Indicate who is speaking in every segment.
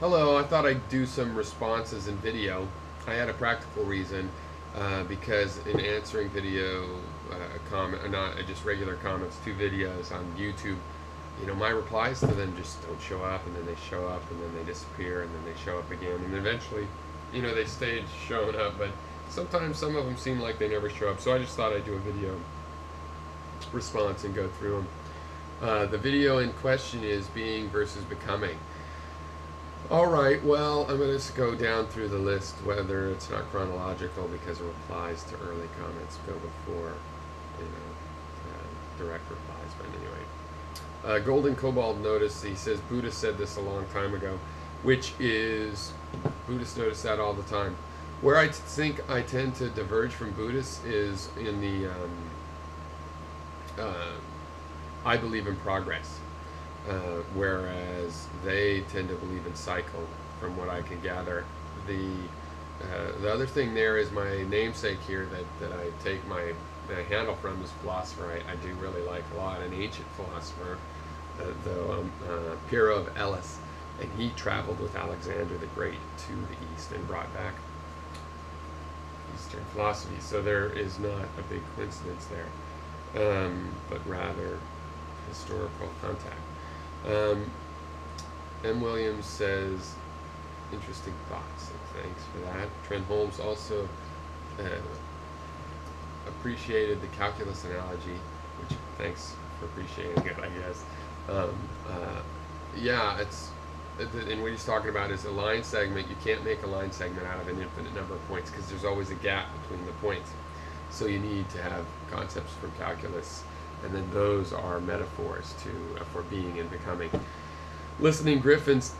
Speaker 1: Hello, I thought I'd do some responses in video. I had a practical reason because in answering video comment, not just regular comments to videos on YouTube, my replies to them just don't show up, and then they show up, and then they disappear, and then they show up again, and eventually, they stayed showing up, but sometimes some of them seem like they never show up. So I just thought I'd do a video response and go through them. The video in question is being versus becoming. All right, well, I'm going to just go down through the list, whether it's not chronological because it replies to early comments go before, direct replies, but anyway. Golden Cobalt noticed, he says, Buddha said this a long time ago, which is, Buddhists notice that all the time. Where I think I tend to diverge from Buddhists is in the, I believe in progress. Whereas they tend to believe in cycle, from what I can gather. The other thing there is my namesake here that I take my handle from is philosopher. I do really like a lot, an ancient philosopher, Pyrrho of Elis, and he traveled with Alexander the Great to the East and brought back Eastern philosophy. So there is not a big coincidence there, but rather historical contact. M. Williams says, interesting thoughts, so thanks for that. Trent Holmes also appreciated the calculus analogy, which thanks for appreciating it, I guess. Yeah, and what he's talking about is a line segment. You can't make a line segment out of an infinite number of points because there's always a gap between the points. So you need to have concepts from calculus, and then those are metaphors for being and becoming. Listening Griffins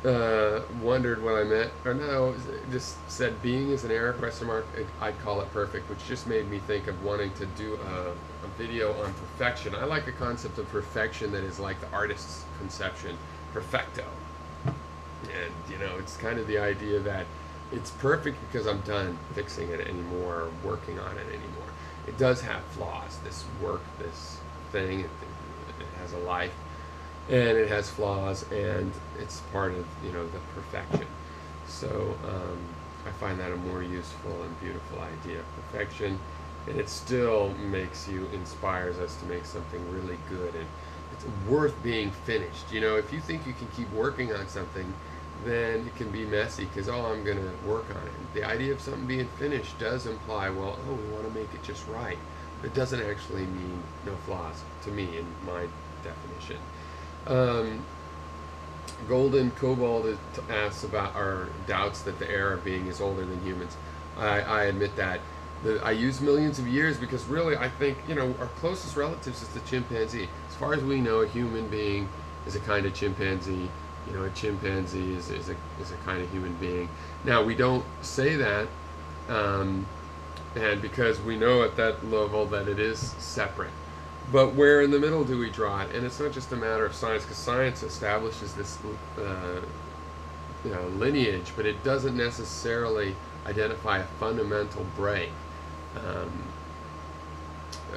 Speaker 1: wondered what I meant, or no, just said being is an error, question mark, I'd call it perfect, which just made me think of wanting to do a video on perfection. I like a concept of perfection that is like the artist's conception, perfecto. And, it's kind of the idea that it's perfect because I'm done fixing it anymore, or working on it anymore. It does have flaws, this work, this thing, it has a life, and it has flaws, and it's part of the perfection. So I find that a more useful and beautiful idea of perfection, and it still inspires us to make something really good, and it's worth being finished. If you think you can keep working on something, then it can be messy because, I'm going to work on it. The idea of something being finished does imply, we want to make it just right. It doesn't actually mean no flaws to me in my definition. Golden Cobalt asks about our doubts that the era of being is older than humans. I admit that. I use millions of years because really I think our closest relatives is the chimpanzee. As far as we know, a human being is a kind of chimpanzee. A chimpanzee is a kind of human being. Now we don't say that. And because we know at that level that it is separate. But where in the middle do we draw it? And it's not just a matter of science, because science establishes this lineage, but it doesn't necessarily identify a fundamental break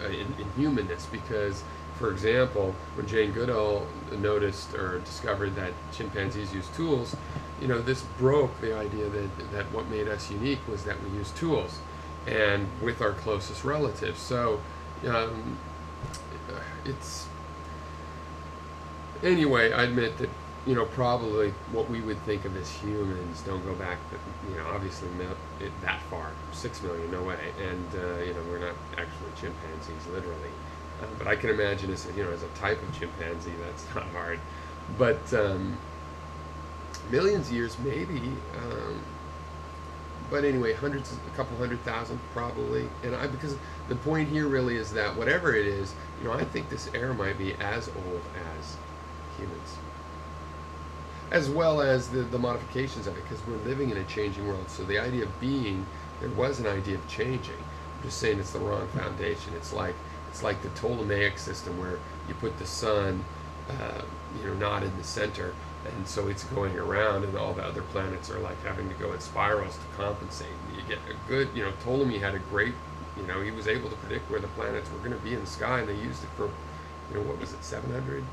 Speaker 1: in humanness. Because, for example, when Jane Goodall noticed or discovered that chimpanzees use tools, this broke the idea that what made us unique was that we use tools, and with our closest relatives. So anyway, I admit that probably what we would think of as humans don't go back obviously that far, 6 million, no way, and we're not actually chimpanzees literally, but I can imagine as a type of chimpanzee that's not hard, but millions of years maybe. But anyway, a couple 100,000 probably, and because the point here really is that whatever it is, I think this era might be as old as humans, as well as the modifications of it, because we're living in a changing world. So the idea of being, there was an idea of changing. I'm just saying it's the wrong foundation. It's like the Ptolemaic system where you put the sun, not in the center. And so it's going around, and all the other planets are like having to go in spirals to compensate. And you get a good, Ptolemy had a great, he was able to predict where the planets were going to be in the sky, and they used it for, what was it, 700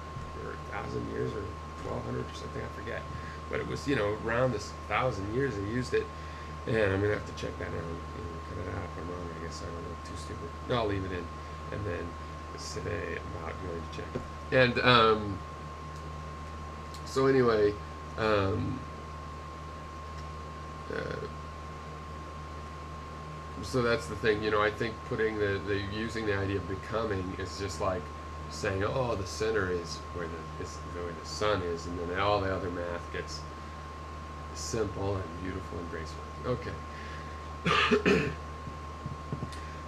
Speaker 1: or 1,000 years or 1,200 or something, I forget. but it was, around this 1,000 years they used it, and I'm gonna have to check that out. Cut it out if I'm wrong. I guess I don't look too stupid. No, I'll leave it in, and then today about going to check. And so anyway, so that's the thing. I think putting the using the idea of becoming is just like saying, oh, the center is where where the sun is, and then all the other math gets simple and beautiful and graceful. Okay.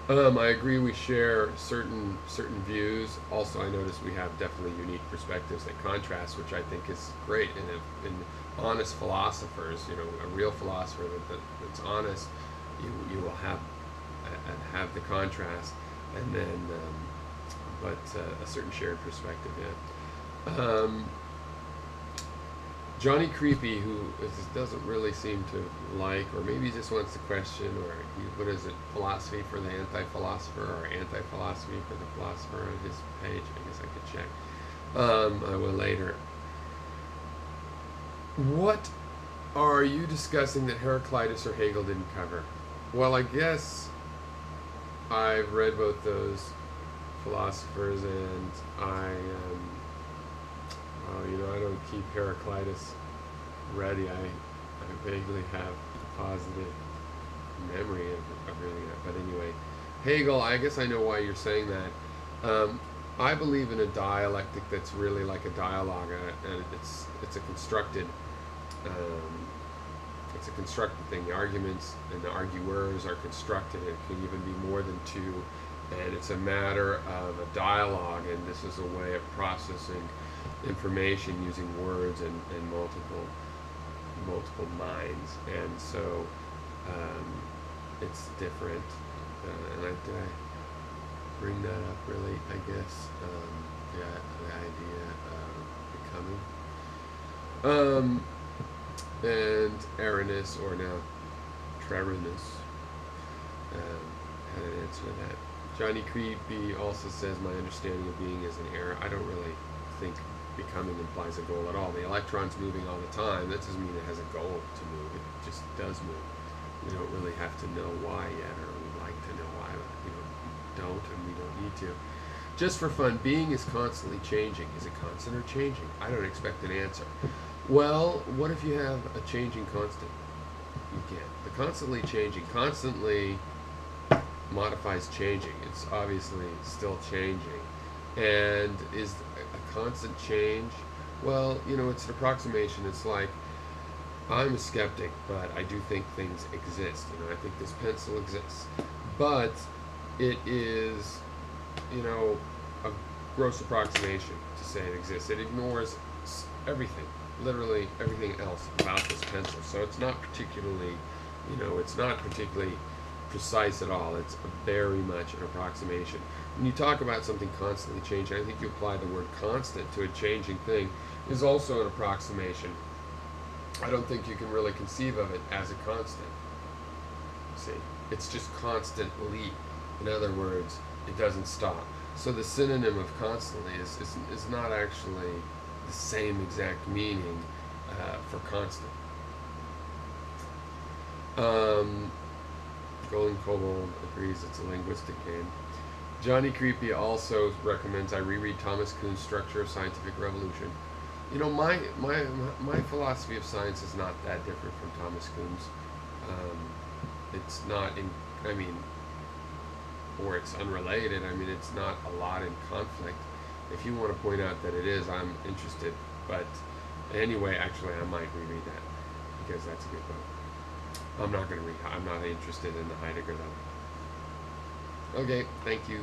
Speaker 1: I agree. We share certain views. Also, I notice we have definitely unique perspectives and contrasts, which I think is great. In honest philosophers, a real philosopher that's honest, you will have the contrast, and then but a certain shared perspective. Yeah. Johnny Creepy, who doesn't really seem to like, or maybe he just wants to question, or what is it, philosophy for the anti-philosopher, or anti-philosophy for the philosopher on his page. I guess I could check. I will later. What are you discussing that Heraclitus or Hegel didn't cover? Well, I guess I've read both those philosophers, and I don't keep Heraclitus ready. I vaguely have a positive memory of reading that. But anyway, Hegel, I guess I know why you're saying that. I believe in a dialectic that's really like a dialogue, and it's a constructed thing. The arguments and the arguers are constructed. It can even be more than two, and it's a matter of a dialogue, and this is a way of processing information using words and multiple minds, and so it's different. And did I bring that up really? I guess the idea of becoming. And Aranis, or now Trerinus, had an answer to that. Johnny Creepy also says, my understanding of being is an error. I don't really think becoming implies a goal at all. The electron's moving all the time. That doesn't mean it has a goal to move. It just does move. We don't really have to know why yet, or we'd like to know why, but we don't, and we don't need to. Just for fun, being is constantly changing. Is it constant or changing? I don't expect an answer. Well, what if you have a changing constant? You can't. The constantly changing constantly modifies changing. It's obviously still changing. And is a constant change? Well, it's an approximation. It's like, I'm a skeptic, but I do think things exist. I think this pencil exists. But it is, a gross approximation to say it exists. It ignores everything, literally everything else about this pencil. So it's not particularly, precise at all. It's very much an approximation. When you talk about something constantly changing, I think you apply the word constant to a changing thing is also an approximation. I don't think you can really conceive of it as a constant. See, it's just constantly. In other words, it doesn't stop. So the synonym of constantly is not actually the same exact meaning for constant. Golden Kobold agrees it's a linguistic game. Johnny Creepy also recommends I reread Thomas Kuhn's Structure of Scientific Revolution. My philosophy of science is not that different from Thomas Kuhn's. It's not or it's unrelated. It's not a lot in conflict. If you want to point out that it is, I'm interested. But anyway, actually, I might reread that because that's a good book. I'm not interested in the Heidegger though. Okay, thank you.